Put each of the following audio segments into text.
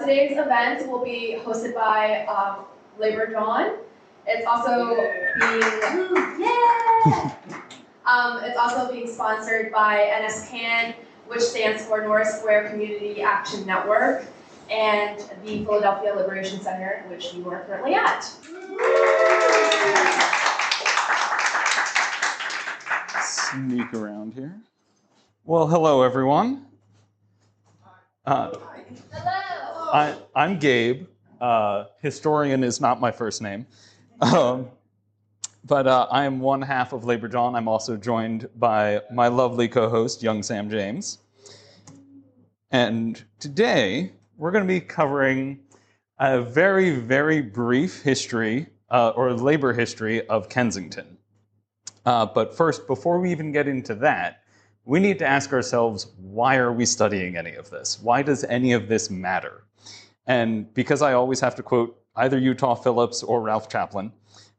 Today's event will be hosted by Labor Dawn. It's also it's also being sponsored by NSCAN, which stands for North Square Community Action Network, and the Philadelphia Liberation Center, which you are currently at. Sneak around here. Well, hello, everyone. Hello. I'm Gabe. Historian is not my first name. But I am one half of Labor Dawn. I'm also joined by my lovely co-host, young Sam James. And today, we're going to be covering a very, very brief history, or labor history of Kensington. But first, before we even get into that, we need to ask ourselves, why are we studying any of this? Why does any of this matter? And because I always have to quote either Utah Phillips or Ralph Chaplin,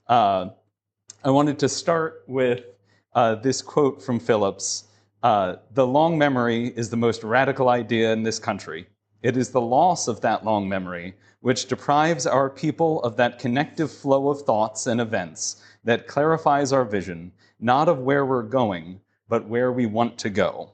I wanted to start with this quote from Phillips. The long memory is the most radical idea in this country. It is the loss of that long memory which deprives our people of that connective flow of thoughts and events that clarifies our vision, not of where we're going, but where we want to go.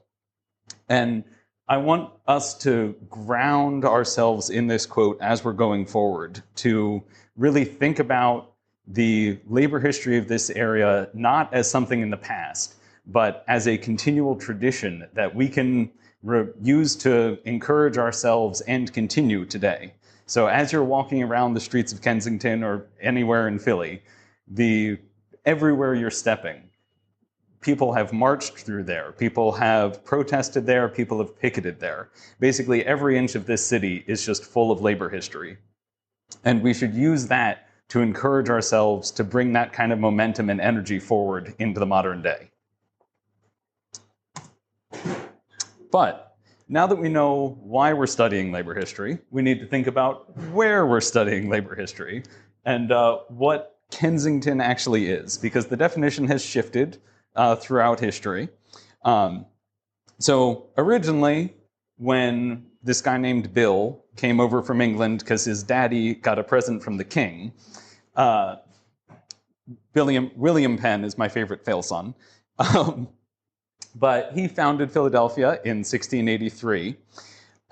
And I want us to ground ourselves in this quote as we're going forward, to really think about the labor history of this area not as something in the past, but as a continual tradition that we can use to encourage ourselves and continue today. So as you're walking around the streets of Kensington or anywhere in Philly, everywhere you're stepping, people have marched through there, people have protested there, people have picketed there. Basically, every inch of this city is just full of labor history. And we should use that to encourage ourselves to bring that kind of momentum and energy forward into the modern day. But now that we know why we're studying labor history, we need to think about where we're studying labor history and what Kensington actually is, because the definition has shifted throughout history. So originally, when this guy named Bill came over from England because his daddy got a present from the king, William Penn is my favorite fail son, but he founded Philadelphia in 1683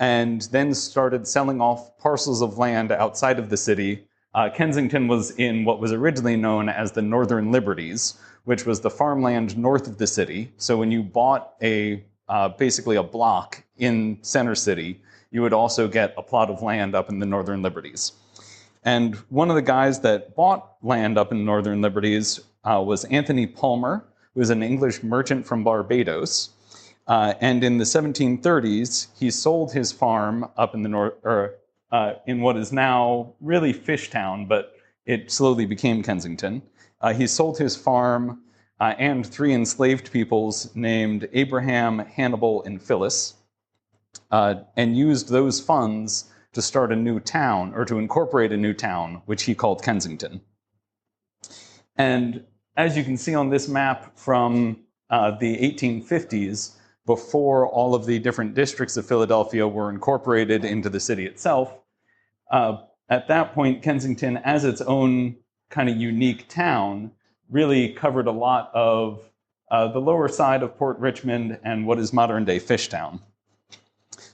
and then started selling off parcels of land outside of the city. Kensington was in what was originally known as the Northern Liberties, which was the farmland north of the city. So when you bought basically a block in Center City, you would also get a plot of land up in the Northern Liberties. And one of the guys that bought land up in Northern Liberties was Anthony Palmer, who was an English merchant from Barbados. And in the 1730s, he sold his farm up in the north, in what is now really Fishtown, but it slowly became Kensington. He sold his farm and 3 enslaved peoples named Abraham, Hannibal, and Phyllis, and used those funds to start a new town, or to incorporate a new town, which he called Kensington. And as you can see on this map from the 1850s, before all of the different districts of Philadelphia were incorporated into the city itself, at that point, Kensington, as its own kind of unique town, really covered a lot of the lower side of Port Richmond and what is modern-day Fishtown.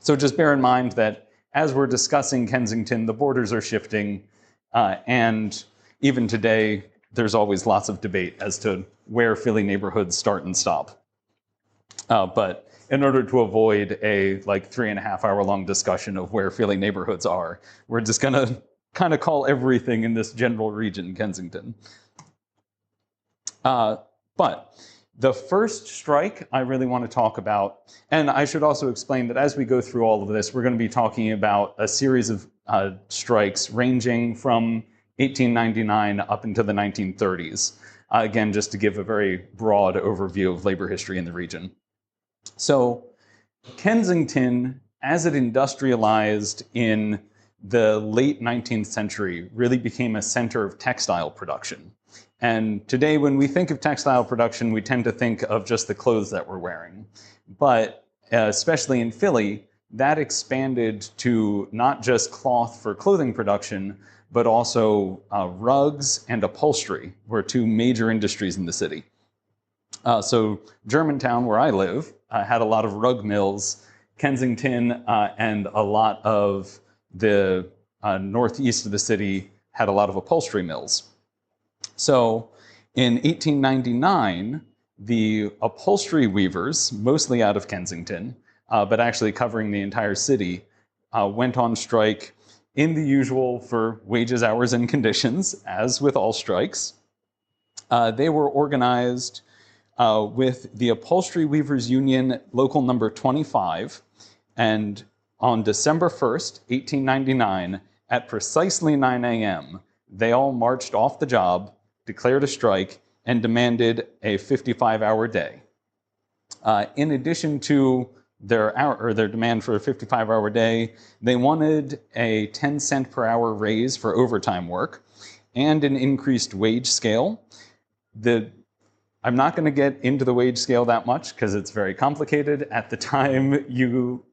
So just bear in mind that as we're discussing Kensington, the borders are shifting, and even today, there's always lots of debate as to where Philly neighborhoods start and stop. But in order to avoid a 3.5-hour long discussion of where Philly neighborhoods are, we're just gonna kind of call everything in this general region Kensington. But the first strike I really want to talk about, and I should also explain that as we go through all of this, we're going to be talking about a series of strikes ranging from 1899 up into the 1930s. Again, just to give a very broad overview of labor history in the region. So Kensington, as it industrialized in the late 19th century, really became a center of textile production. And today, when we think of textile production, we tend to think of just the clothes that we're wearing. But especially in Philly, that expanded to not just cloth for clothing production, but also rugs and upholstery were two major industries in the city. So Germantown, where I live, had a lot of rug mills. Kensington and a lot of the northeast of the city had a lot of upholstery mills. So in 1899, the upholstery weavers, mostly out of Kensington, but actually covering the entire city, went on strike in the usual for wages, hours, and conditions, as with all strikes. They were organized with the Upholstery Weavers Union Local Number 25, and on December 1st, 1899, at precisely 9 a.m., they all marched off the job, declared a strike, and demanded a 55-hour day. In addition to their demand for a 55-hour day, they wanted a 10-cent per hour raise for overtime work and an increased wage scale. I'm not going to get into the wage scale that much because it's very complicated. At the time, you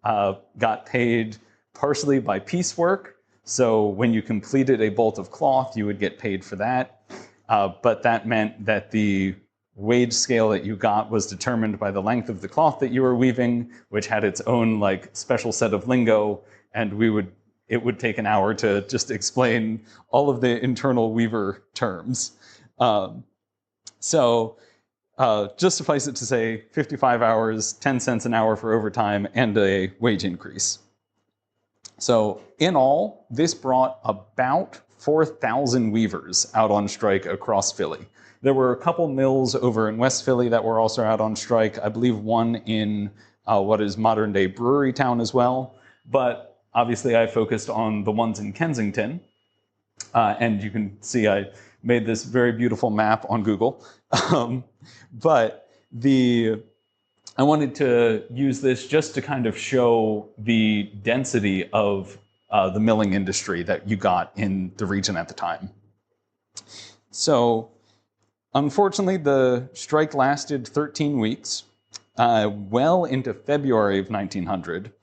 got paid partially by piecework. So when you completed a bolt of cloth, you would get paid for that. But that meant that the wage scale that you got was determined by the length of the cloth that you were weaving, which had its own special set of lingo, and it would take an hour to just explain all of the internal weaver terms. Just suffice it to say, 55 hours, 10 cents an hour for overtime, and a wage increase. So in all, this brought about 4,000 weavers out on strike across Philly. There were a couple mills over in West Philly that were also out on strike. I believe one in what is modern-day Brewery Town as well. But obviously I focused on the ones in Kensington. And you can see I made this very beautiful map on Google. But I wanted to use this just to kind of show the density of the milling industry that you got in the region at the time. So, unfortunately, the strike lasted 13 weeks, well into February of 1900.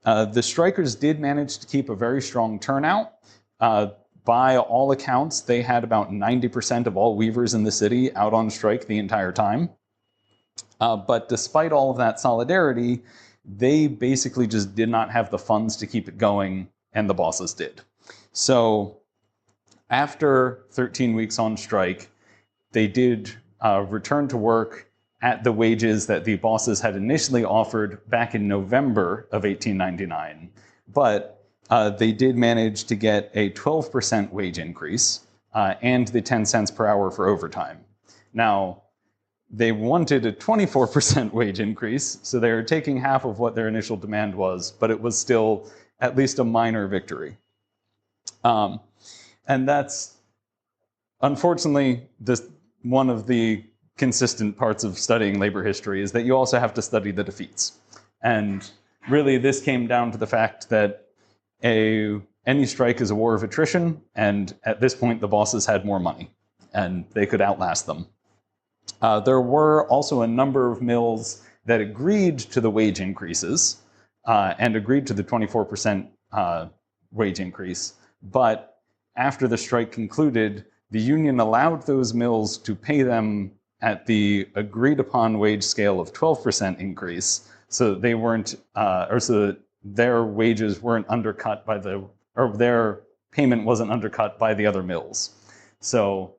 The strikers did manage to keep a very strong turnout. By all accounts, they had about 90% of all weavers in the city out on strike the entire time. But despite all of that solidarity, they basically just did not have the funds to keep it going, and the bosses did. So after 13 weeks on strike, they did return to work at the wages that the bosses had initially offered back in November of 1899. But they did manage to get a 12% wage increase and the 10 cents per hour for overtime. Now, they wanted a 24% wage increase, so they were taking half of what their initial demand was, but it was still at least a minor victory. And that's, unfortunately, one of the consistent parts of studying labor history is that you also have to study the defeats. And really, this came down to the fact that any strike is a war of attrition, and at this point, the bosses had more money, and they could outlast them. There were also a number of mills that agreed to the wage increases and agreed to the 24% wage increase. But after the strike concluded, the union allowed those mills to pay them at the agreed upon wage scale of 12% increase. So they weren't, so that their wages weren't undercut or their payment wasn't undercut by the other mills. So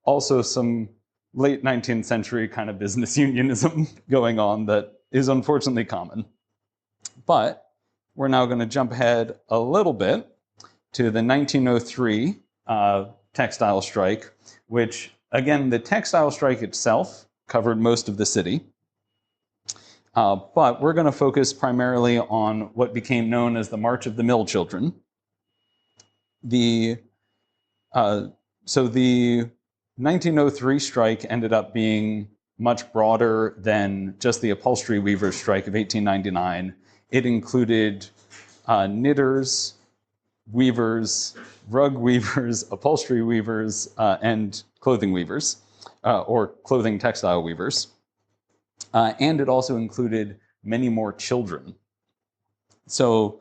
also some late 19th century kind of business unionism going on that is unfortunately common. But we're now going to jump ahead a little bit to the 1903 textile strike, which, again, the textile strike itself covered most of the city. But we're going to focus primarily on what became known as the March of the Mill Children. So the 1903 strike ended up being much broader than just the upholstery weavers strike of 1899. It included knitters, weavers, rug weavers, upholstery weavers, and clothing weavers, or clothing textile weavers. And it also included many more children. So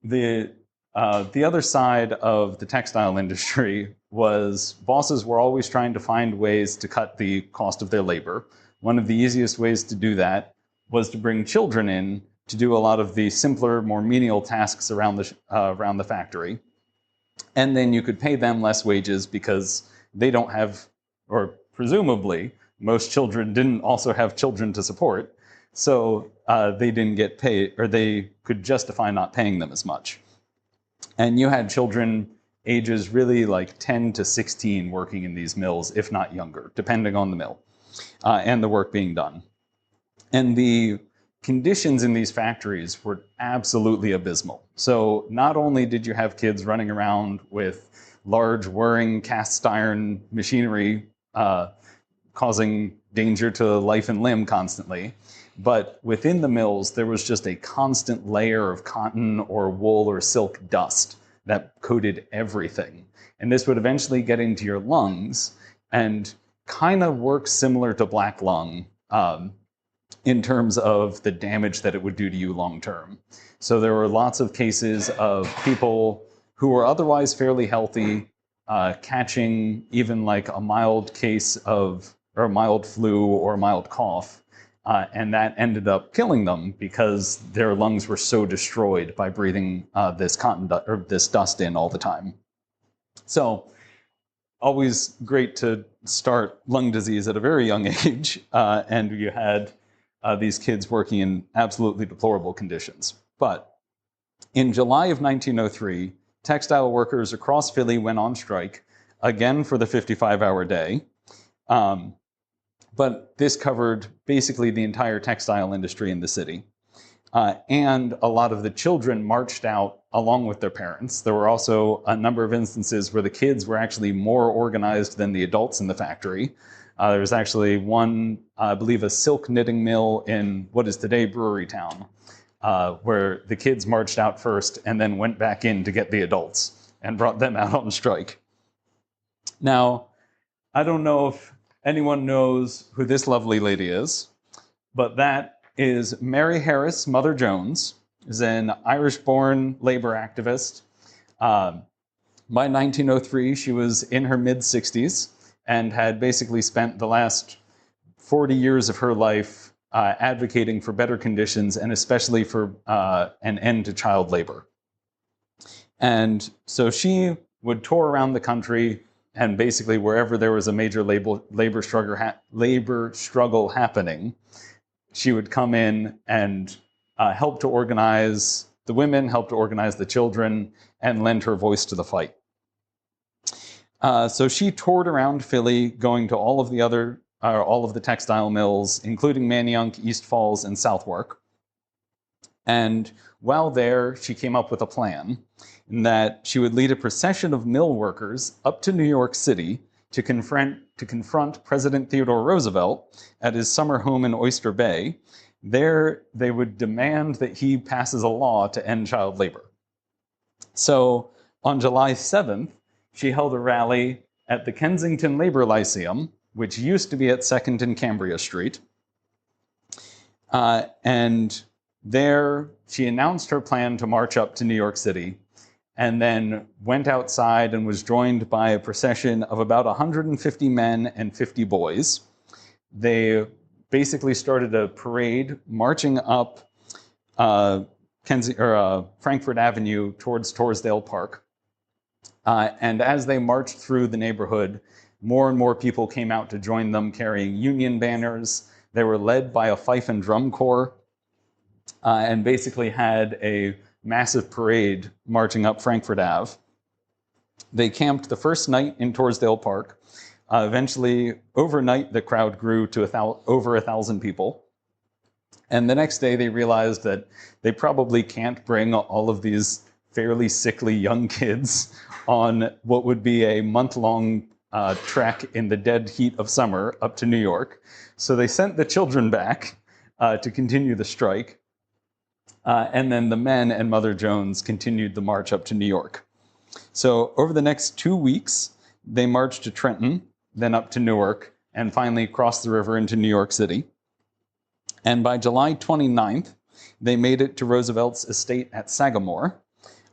the other side of the textile industry was bosses were always trying to find ways to cut the cost of their labor. One of the easiest ways to do that was to bring children in to do a lot of the simpler, more menial tasks around the factory. And then you could pay them less wages because they don't have, or presumably, most children didn't also have children to support. So they didn't get paid, or they could justify not paying them as much. And you had children ages really like 10 to 16 working in these mills, if not younger, depending on the mill and the work being done. And the conditions in these factories were absolutely abysmal. So not only did you have kids running around with large whirring cast iron machinery causing danger to life and limb constantly, but within the mills, there was just a constant layer of cotton or wool or silk dust that coated everything. And this would eventually get into your lungs and kind of work similar to black lung in terms of the damage that it would do to you long term. So there were lots of cases of people who were otherwise fairly healthy catching even like a mild case of, or a mild flu or a mild cough. And that ended up killing them because their lungs were so destroyed by breathing this this dust in all the time. So, always great to start lung disease at a very young age, and you had these kids working in absolutely deplorable conditions. But in July of 1903, textile workers across Philly went on strike again for the 55-hour day. But this covered basically the entire textile industry in the city. And a lot of the children marched out along with their parents. There were also a number of instances where the kids were actually more organized than the adults in the factory. There was actually one, I believe, a silk knitting mill in what is today Brewery Town, where the kids marched out first and then went back in to get the adults and brought them out on strike. Now, I don't know if anyone knows who this lovely lady is, but that is Mary Harris Mother Jones, is an Irish-born labor activist. By 1903, she was in her mid-60s and had basically spent the last 40 years of her life advocating for better conditions and especially for an end to child labor. And so she would tour around the country, and basically wherever there was a major labor struggle happening, she would come in and help to organize the women, help to organize the children, and lend her voice to the fight. So she toured around Philly, going to all of the textile mills, including Manayunk, East Falls, and Southwark. And while there, she came up with a plan in that she would lead a procession of mill workers up to New York City to confront President Theodore Roosevelt at his summer home in Oyster Bay. There, they would demand that he passes a law to end child labor. So on July 7th, she held a rally at the Kensington Labor Lyceum, which used to be at 2nd and Cambria Street. And there, she announced her plan to march up to New York City, and then went outside and was joined by a procession of about 150 men and 50 boys. They basically started a parade marching up Frankfort Avenue towards Torresdale Park. And as they marched through the neighborhood, more and more people came out to join them carrying Union banners. They were led by a fife and drum corps and basically had a massive parade marching up Frankfort Ave. They camped the first night in Torresdale Park. Eventually, overnight, the crowd grew to over 1,000 people. And the next day, they realized that they probably can't bring all of these fairly sickly young kids on what would be a month-long trek in the dead heat of summer up to New York. So they sent the children back to continue the strike. And then the men and Mother Jones continued the march up to New York. So over the next 2 weeks, they marched to Trenton, then up to Newark, and finally crossed the river into New York City. And by July 29th, They made it to Roosevelt's estate at Sagamore,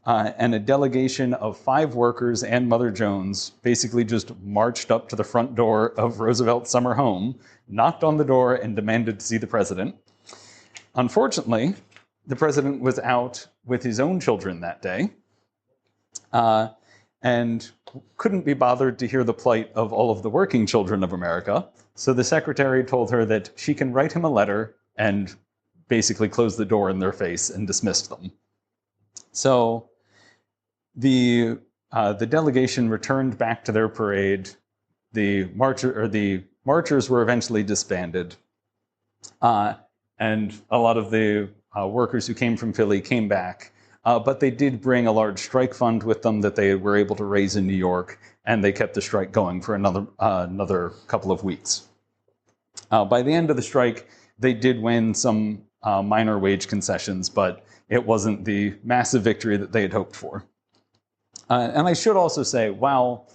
and a delegation of 5 workers and Mother Jones basically just marched up to the front door of Roosevelt's summer home, knocked on the door, and demanded to see the president. Unfortunately, the president was out with his own children that day, and couldn't be bothered to hear the plight of all of the working children of America. So the secretary told her that she can write him a letter and basically close the door in their face and dismissed them. So the delegation returned back to their parade. The marchers were eventually disbanded, and a lot of the workers who came from Philly came back. But they did bring a large strike fund with them that they were able to raise in New York, and they kept the strike going for another couple of weeks. By the end of the strike, they did win some minor wage concessions, but it wasn't the massive victory that they had hoped for. And I should also say, while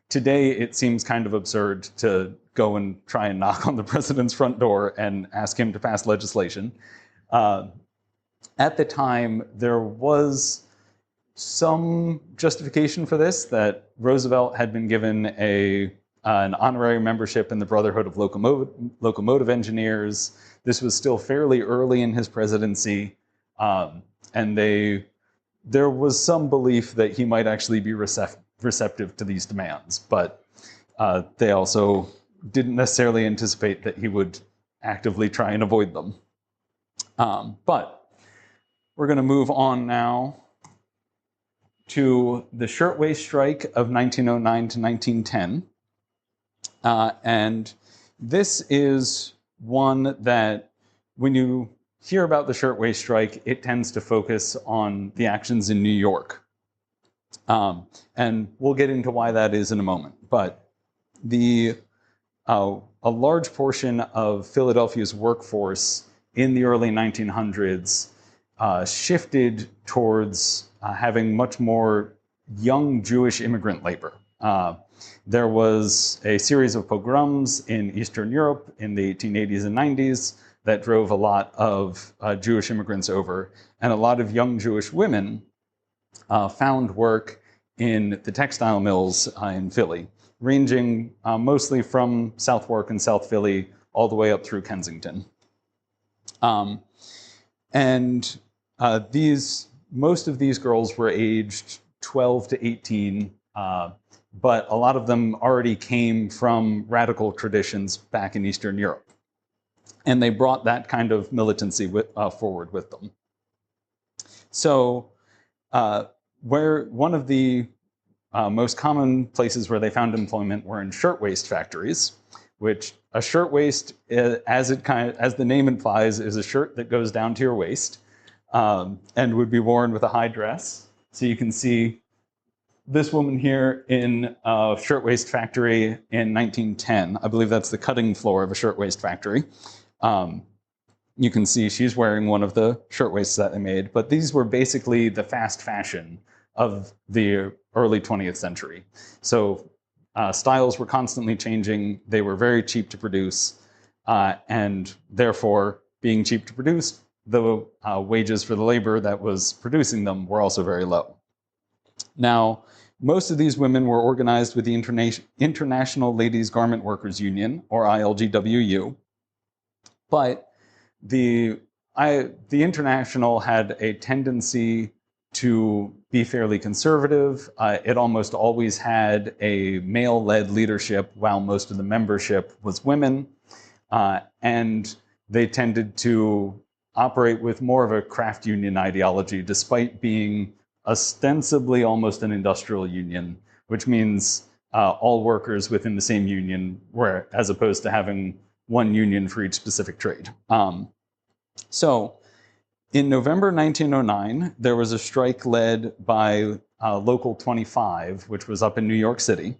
today it seems kind of absurd to go and try and knock on the president's front door and ask him to pass legislation, at the time, there was some justification for this, that Roosevelt had been given an honorary membership in the Brotherhood of Locomotive Engineers. This was still fairly early in his presidency, and there was some belief that he might actually be receptive to these demands, but they also didn't necessarily anticipate that he would actively try and avoid them. But we're going to move on now to the Shirtwaist Strike of 1909 to 1910. And this is one that, when you hear about the Shirtwaist Strike, it tends to focus on the actions in New York. And we'll get into why that is in a moment. But a large portion of Philadelphia's workforce in the early 1900s shifted towards having much more young Jewish immigrant labor. There was a series of pogroms in Eastern Europe in the 1880s and 90s that drove a lot of Jewish immigrants over, and a lot of young Jewish women found work in the textile mills in Philly, ranging mostly from Southwark and South Philly all the way up through Kensington. Most of these girls were aged 12 to 18, but a lot of them already came from radical traditions back in Eastern Europe. And they brought that kind of militancy forward with them. So where one of the most common places where they found employment were in shirtwaist factories, which a shirtwaist, as the name implies, is a shirt that goes down to your waist and would be worn with a high dress. So you can see this woman here in a shirtwaist factory in 1910. I believe that's the cutting floor of a shirtwaist factory. You can see she's wearing one of the shirtwaists that they made, but these were basically the fast fashion of the early 20th century. So styles were constantly changing. They were very cheap to produce, and therefore, being cheap to produce, the wages for the labor that was producing them were also very low. Now, most of these women were organized with the International Ladies Garment Workers Union, or ILGWU, but the International had a tendency to be fairly conservative. It almost always had a male-led leadership, while most of the membership was women, and they tended to operate with more of a craft union ideology, despite being ostensibly almost an industrial union, which means all workers within the same union, as opposed to having one union for each specific trade. So in November 1909, there was a strike led by Local 25, which was up in New York City.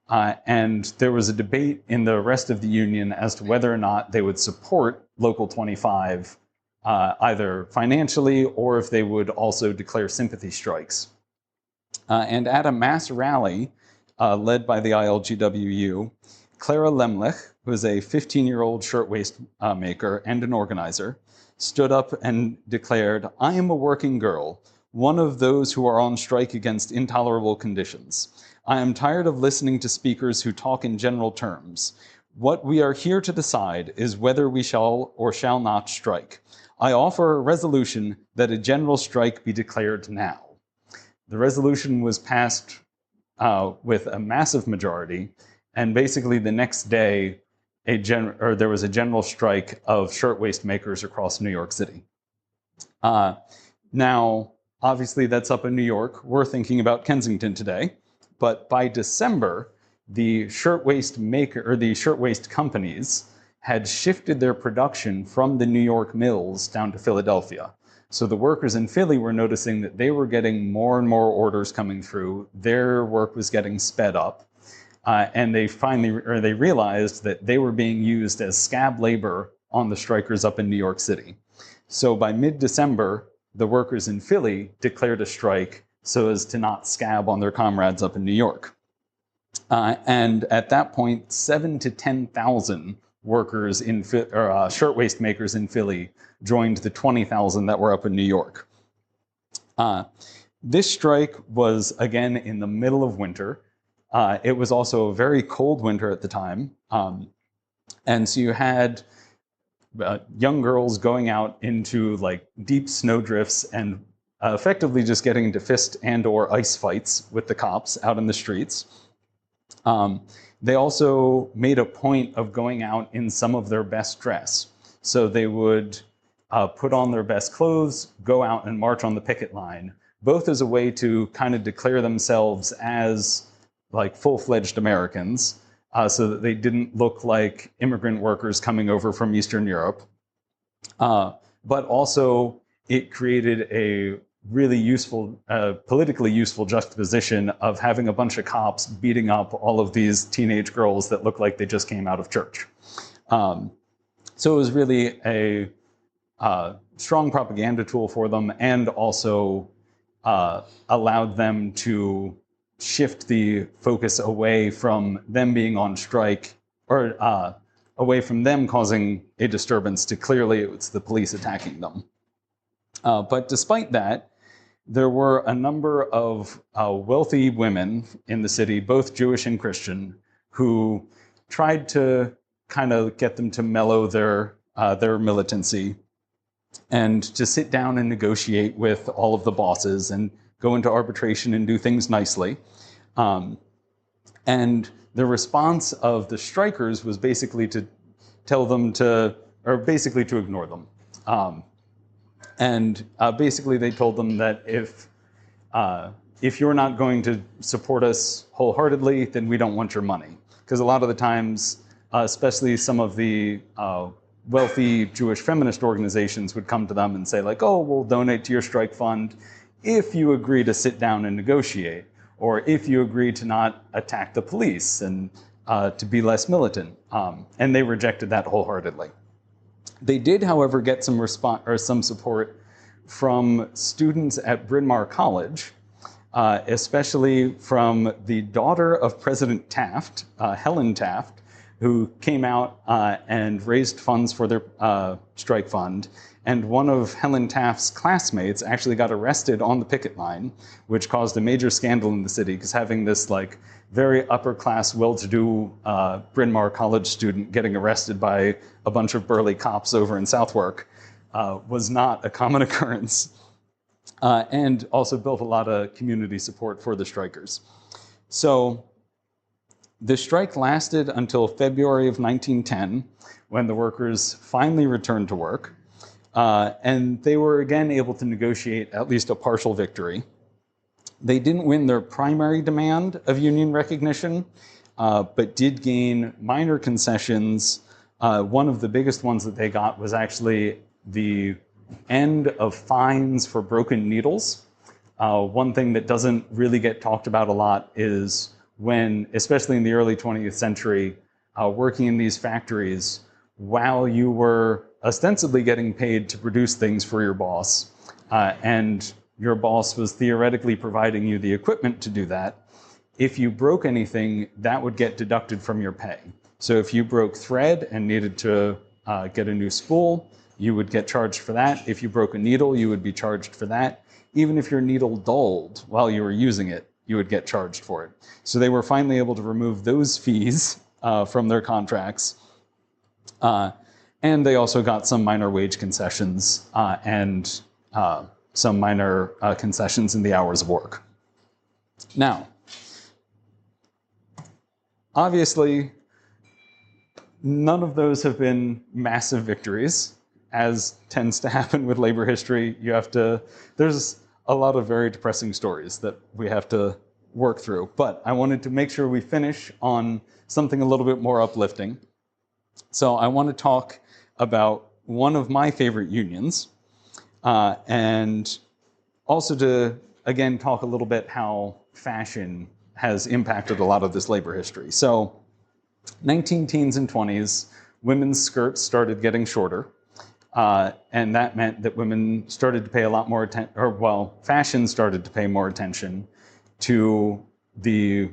And there was a debate in the rest of the union as to whether or not they would support Local 25 either financially or if they would also declare sympathy strikes. And at a mass rally led by the ILGWU, Clara Lemlich, who is a 15-year-old shirtwaist maker and an organizer, stood up and declared, "I am a working girl, one of those who are on strike against intolerable conditions. I am tired of listening to speakers who talk in general terms. What we are here to decide is whether we shall or shall not strike. I offer a resolution that a general strike be declared now." The resolution was passed with a massive majority, and basically the next day, there was a general strike of shirtwaist makers across New York City. Now, obviously that's up in New York. We're thinking about Kensington today, but by December, the shirtwaist companies had shifted their production from the New York mills down to Philadelphia. So the workers in Philly were noticing that they were getting more and more orders coming through. Their work was getting sped up. And they realized that they were being used as scab labor on the strikers up in New York City. So by mid-December, the workers in Philly declared a strike so as to not scab on their comrades up in New York. And at that point, 7,000 to 10,000 workers shirtwaist makers in Philly joined the 20,000 that were up in New York. This strike was, again, in the middle of winter. It was also a very cold winter at the time. And so you had young girls going out into like deep snowdrifts and effectively just getting into fist and or ice fights with the cops out in the streets. They also made a point of going out in some of their best dress. So they would put on their best clothes, go out and march on the picket line, both as a way to kind of declare themselves as like full-fledged Americans, so that they didn't look like immigrant workers coming over from Eastern Europe. But also it created a really useful, politically useful juxtaposition of having a bunch of cops beating up all of these teenage girls that look like they just came out of church. So it was really a strong propaganda tool for them, and also allowed them to shift the focus away from them being on strike, or away from them causing a disturbance to clearly it's the police attacking them. But despite that, there were a number of wealthy women in the city, both Jewish and Christian, who tried to kind of get them to mellow their militancy and to sit down and negotiate with all of the bosses and go into arbitration and do things nicely. And the response of the strikers was basically to tell them to ignore them. Basically they told them that if you're not going to support us wholeheartedly, then we don't want your money. Because a lot of the times, especially some of the wealthy Jewish feminist organizations would come to them and say like, oh, we'll donate to your strike fund if you agree to sit down and negotiate, or if you agree to not attack the police and to be less militant. And they rejected that wholeheartedly. They did, however, get some support from students at Bryn Mawr College, especially from the daughter of President Taft, Helen Taft, who came out and raised funds for their strike fund. And one of Helen Taft's classmates actually got arrested on the picket line, which caused a major scandal in the city, because having this like very upper-class, well-to-do Bryn Mawr College student getting arrested by a bunch of burly cops over in Southwark was not a common occurrence, and also built a lot of community support for the strikers. So the strike lasted until February of 1910, when the workers finally returned to work, and they were again able to negotiate at least a partial victory. They didn't win their primary demand of union recognition, but did gain minor concessions. One of the biggest ones that they got was actually the end of fines for broken needles. One thing that doesn't really get talked about a lot is when, especially in the early 20th century, working in these factories, while you were ostensibly getting paid to produce things for your boss, and your boss was theoretically providing you the equipment to do that, if you broke anything, that would get deducted from your pay. So if you broke thread and needed to get a new spool, you would get charged for that. If you broke a needle, you would be charged for that. Even if your needle dulled while you were using it, you would get charged for it. So they were finally able to remove those fees from their contracts. And they also got some minor wage concessions and some minor concessions in the hours of work. Now, obviously, none of those have been massive victories, as tends to happen with labor history. There's a lot of very depressing stories that we have to work through, but I wanted to make sure we finish on something a little bit more uplifting. So I want to talk about one of my favorite unions, and also to, again, talk a little bit how fashion has impacted a lot of this labor history. So 19 teens and 20s, women's skirts started getting shorter, and that meant that women started to pay a lot more attention, or well, fashion started to pay more attention to the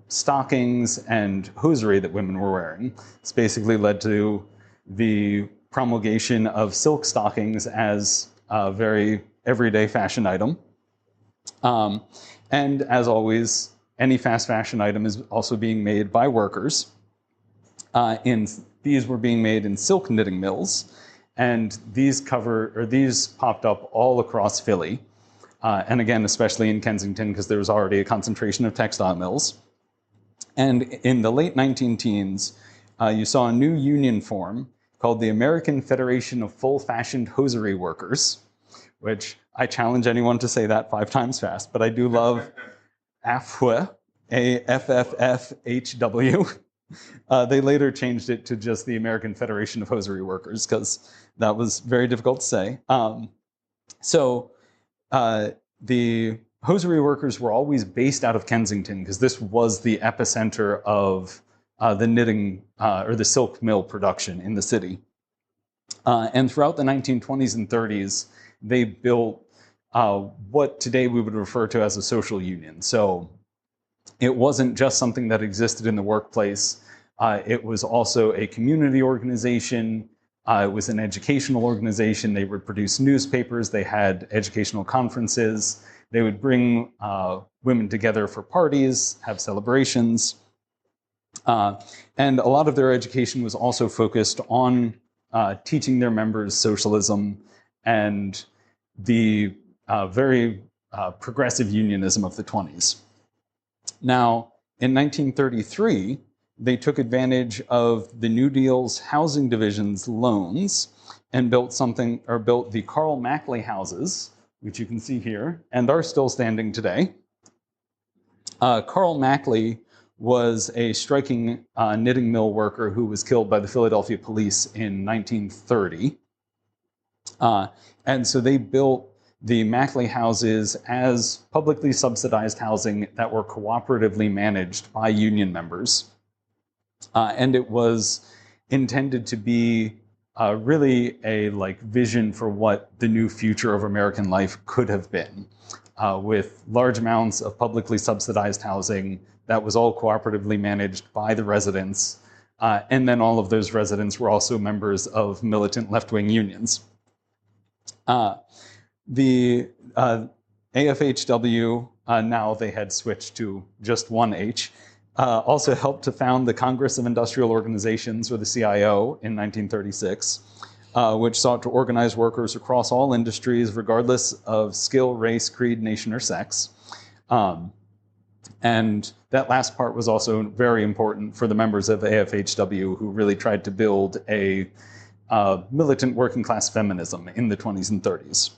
stockings and hosiery that women were wearing. This basically led to the promulgation of silk stockings as a very everyday fashion item. And as always, any fast fashion item is also being made by workers. These were being made in silk knitting mills, and these popped up all across Philly. And again, especially in Kensington, because there was already a concentration of textile mills. And in the late 19-teens, you saw a new union form called the American Federation of Full-Fashioned Hosiery Workers, which I challenge anyone to say that 5 times fast, but I do love AFFFHW, AFFFHW. They later changed it to just the American Federation of Hosiery Workers, because that was very difficult to say. The hosiery workers were always based out of Kensington, because this was the epicenter of the knitting or the silk mill production in the city. And throughout the 1920s and 30s, they built what today we would refer to as a social union. So it wasn't just something that existed in the workplace. It was also a community organization. It was an educational organization. They would produce newspapers. They had educational conferences. They would bring women together for parties, have celebrations. And a lot of their education was also focused on teaching their members socialism and the very progressive unionism of the 20s. Now, in 1933, they took advantage of the New Deal's housing division's loans and built the Carl Mackley houses, which you can see here, and are still standing today. Carl Mackley was a striking knitting mill worker who was killed by the Philadelphia police in 1930. And so they built the Mackley houses as publicly subsidized housing that were cooperatively managed by union members. And it was intended to be really a vision for what the new future of American life could have been, with large amounts of publicly subsidized housing that was all cooperatively managed by the residents. And then all of those residents were also members of militant left-wing unions. The AFFHW, now they had switched to just one H, also helped to found the Congress of Industrial Organizations, or the CIO, in 1936, which sought to organize workers across all industries, regardless of skill, race, creed, nation, or sex. And that last part was also very important for the members of AFFHW, who really tried to build a militant working class feminism in the 20s and 30s.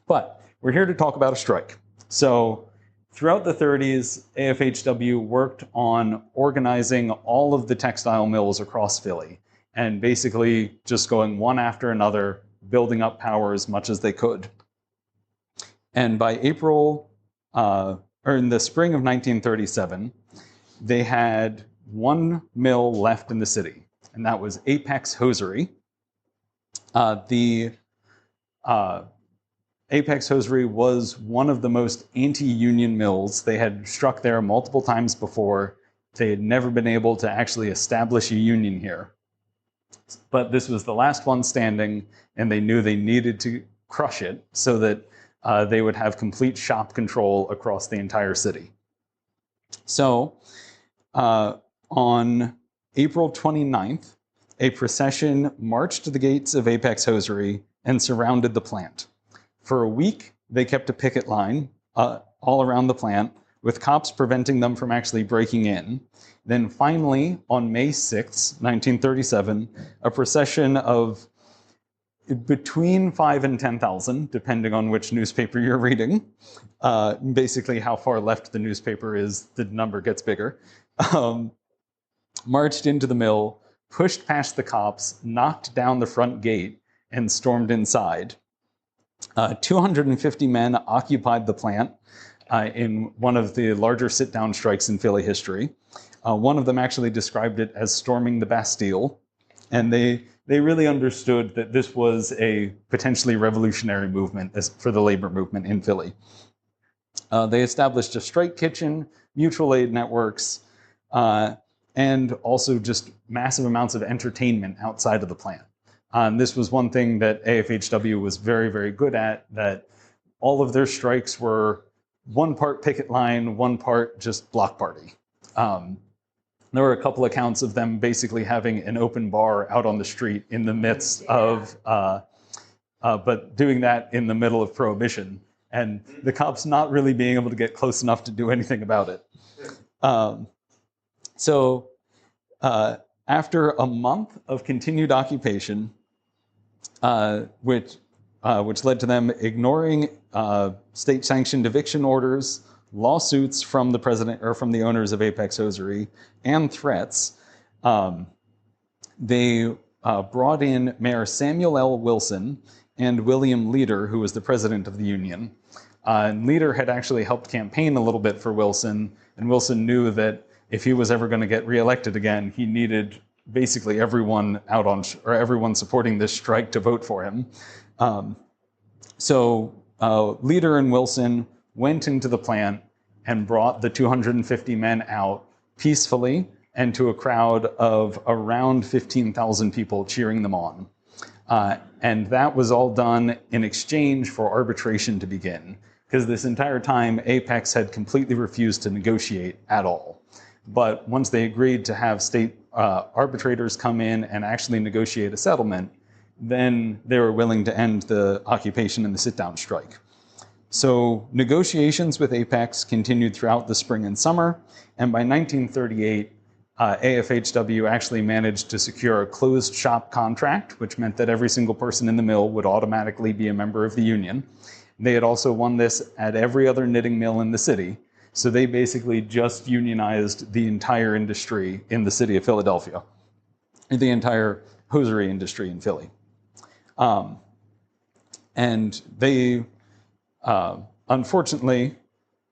But we're here to talk about a strike. So throughout the 30s, AFFHW worked on organizing all of the textile mills across Philly and basically just going one after another, building up power as much as they could. And by in the spring of 1937, they had one mill left in the city, and that was Apex Hosiery. Apex Hosiery was one of the most anti-union mills. They had struck there multiple times before. They had never been able to actually establish a union here. But this was the last one standing, and they knew they needed to crush it so that they would have complete shop control across the entire city. So on April 29th, a procession marched to the gates of Apex Hosiery and surrounded the plant. For a week, they kept a picket line all around the plant, with cops preventing them from actually breaking in. Then finally, on May 6, 1937, a procession of between 5 and 10,000, depending on which newspaper you're reading, basically how far left the newspaper is, the number gets bigger, marched into the mill, pushed past the cops, knocked down the front gate, and stormed inside. 250 men occupied the plant in one of the larger sit-down strikes in Philly history. One of them actually described it as storming the Bastille, and they really understood that this was a potentially revolutionary movement for the labor movement in Philly. They established a strike kitchen, mutual aid networks, and also just massive amounts of entertainment outside of the plant. This was one thing that AFFHW was very, very good at, that all of their strikes were one part picket line, one part just block party. There were a couple accounts of them basically having an open bar out on the street in the midst of, but doing that in the middle of Prohibition, and the cops not really being able to get close enough to do anything about it. So after a month of continued occupation, which led to them ignoring state-sanctioned eviction orders, lawsuits from the president or from the owners of Apex Hosiery, and threats, they brought in Mayor Samuel L. Wilson and William Leader, who was the president of the union. And Leader had actually helped campaign a little bit for Wilson, and Wilson knew that if he was ever going to get reelected again, he needed basically everyone everyone supporting this strike to vote for him. So Leader and Wilson went into the plant and brought the 250 men out peacefully and to a crowd of around 15,000 people cheering them on. And that was all done in exchange for arbitration to begin, because this entire time Apex had completely refused to negotiate at all. But once they agreed to have state arbitrators come in and actually negotiate a settlement, then they were willing to end the occupation and the sit-down strike. So negotiations with Apex continued throughout the spring and summer, and by 1938, AFFHW actually managed to secure a closed shop contract, which meant that every single person in the mill would automatically be a member of the union. They had also won this at every other knitting mill in the city, so they basically just unionized the entire industry in the city of Philadelphia, the entire hosiery industry in Philly. And they, unfortunately,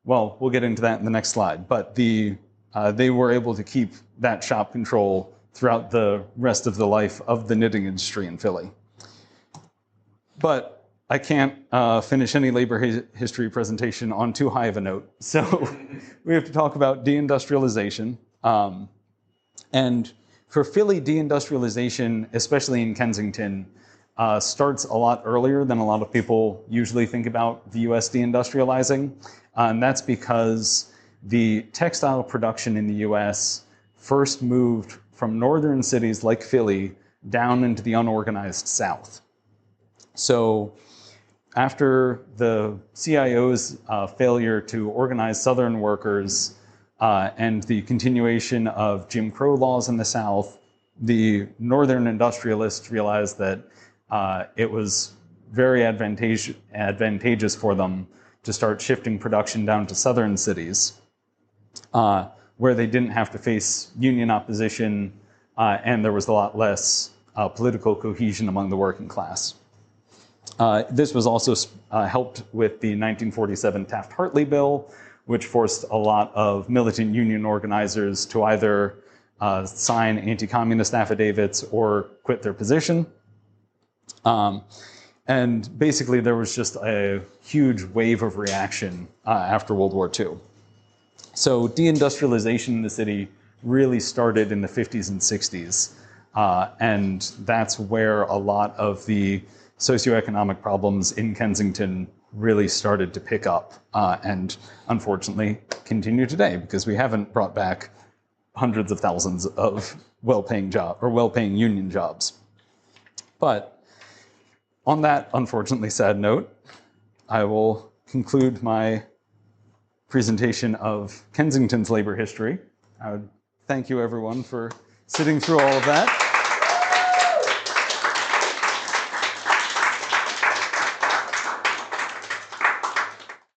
well, we'll get into that in the next slide, but they were able to keep that shop control throughout the rest of the life of the knitting industry in Philly. But I can't finish any labor history presentation on too high of a note. So we have to talk about deindustrialization. And for Philly, deindustrialization, especially in Kensington, starts a lot earlier than a lot of people usually think about the US deindustrializing. And that's because the textile production in the US first moved from northern cities like Philly down into the unorganized South. So after the CIO's failure to organize Southern workers and the continuation of Jim Crow laws in the South, the Northern industrialists realized that it was very advantageous for them to start shifting production down to Southern cities, where they didn't have to face union opposition and there was a lot less political cohesion among the working class. This was also helped with the 1947 Taft-Hartley bill, which forced a lot of militant union organizers to either sign anti-communist affidavits or quit their position. And basically there was just a huge wave of reaction after World War II. So deindustrialization in the city really started in the 50s and 60s. And that's where a lot of the socioeconomic problems in Kensington really started to pick up, and unfortunately continue today, because we haven't brought back hundreds of thousands of well-paying union jobs. But on that unfortunately sad note, I will conclude my presentation of Kensington's labor history. I would thank you everyone for sitting through all of that.